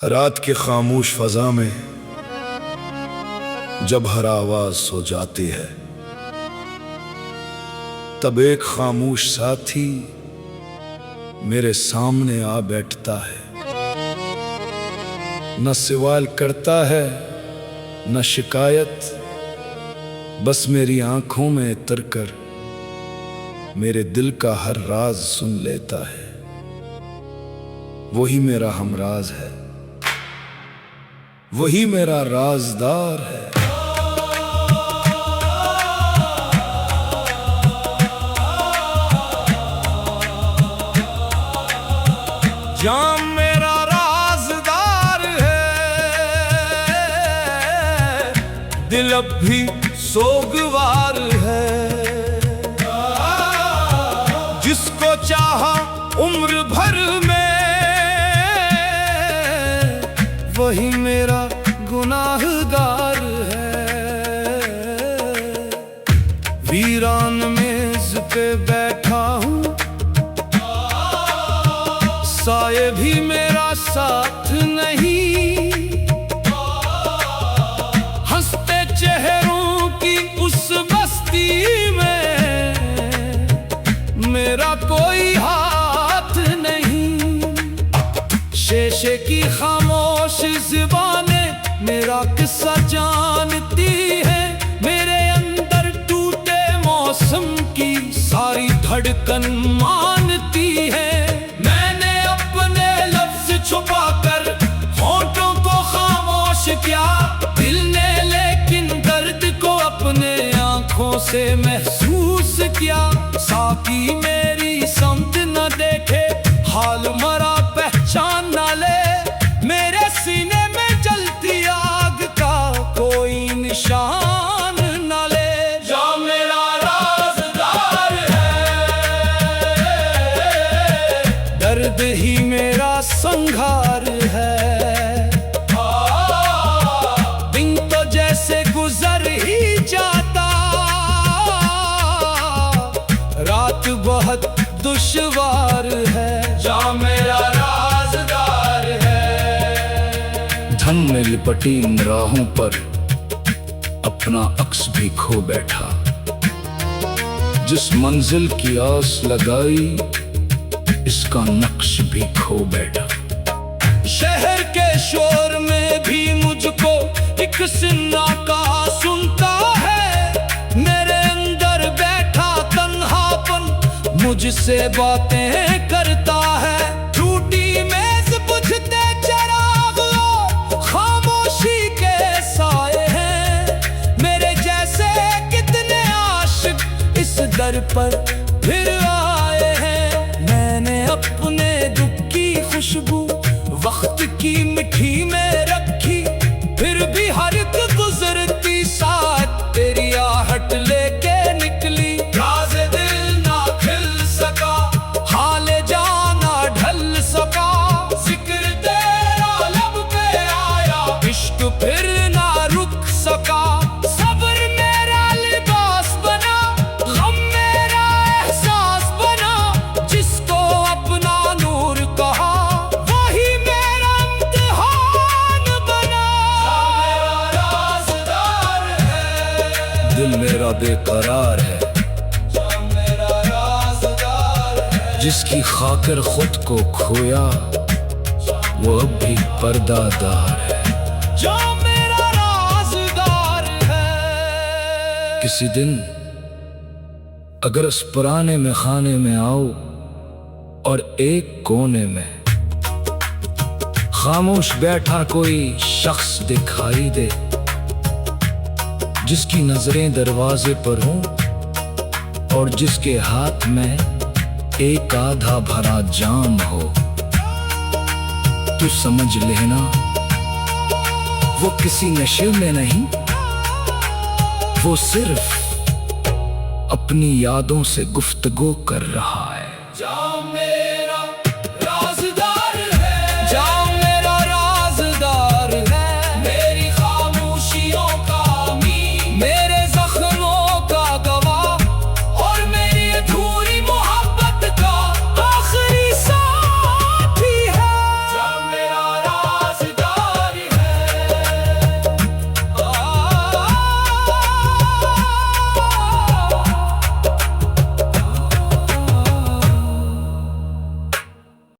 रात के खामोश फजा में जब हर आवाज सो जाती है, तब एक खामोश साथी मेरे सामने आ बैठता है। न सवाल करता है न शिकायत, बस मेरी आंखों में उतरकर मेरे दिल का हर राज सुन लेता है। वही मेरा हमराज है, वही मेरा राजदार है। जाम मेरा राजदार है, दिल अब भी सोगवार है। जिसको चाहा उम्र भर में, वही मेरा गुनाहगार है। वीरान मेज पे बैठा हूँ, साये भी मेरा साथ नहीं। हंसते चेहरों की उस बस्ती में मेरा कोई हाथ नहीं। शेशे की खामोश ज़ुबानें मेरा किस्सा जानती है। मेरे अंदर टूटे मौसम की सारी धड़कन मानती है। मैंने अपने लफ्ज छुपाकर होठों को खामोश किया, दिल ने लेकिन दर्द को अपने आंखों से महसूस किया। साकी मेरी समत न देखे, हाल मरा पहचान न ले। मेरे सीने में जलती आग का कोई निशान न ले। जो मेरा राज़दार है, दर्द ही मेरा संघार है। दिन तो जैसे गुजर ही जाता, रात बहुत दुश्वार है। जो मेरा राज़दार है। धन में लिपटी इन राहों पर अपना अक्स भी खो बैठा। जिस मंजिल की आस लगाई, इसका नक्श भी खो बैठा। शहर के शोर में भी मुझको एक सन्नाटा सुनता है। मेरे अंदर बैठा तन्हापन मुझसे बातें करता है। टूटी मेज बुझते चिराग, खामोशी के साए हैं। मेरे जैसे कितने आशिक इस दर पर फिर आए हैं। मैंने अपने दुख की खुशबू वक्त की मिट्टी में रखी, फिर भी हर एक गुजरती साथ तेरी आहट लेके निकली। राज़ दिल ना खिल सका, हाले जाना ढल सका। जिक्र तेरा लब पे आया, इश्क फिर ना रुक सका। सब्र मेरा लिबास बना, गम मेरा एहसास बना। जिसको अपना नूर कहा, वही मेरा इम्तिहान बना। मेरा राज़दार है, दिल मेरा बेकरार है। जिसकी खातिर खुद को खोया, वो अब भी पर्दादार है। जो मेरा राज़दार है। किसी दिन अगर उस पुराने में खाने में आओ और एक कोने में खामोश बैठा कोई शख्स दिखाई दे, जिसकी नजरें दरवाजे पर हों और जिसके हाथ में एक आधा भरा जाम हो, तू समझ लेना वो किसी नशे में नहीं, वो सिर्फ अपनी यादों से गुफ्तगू कर रहा है।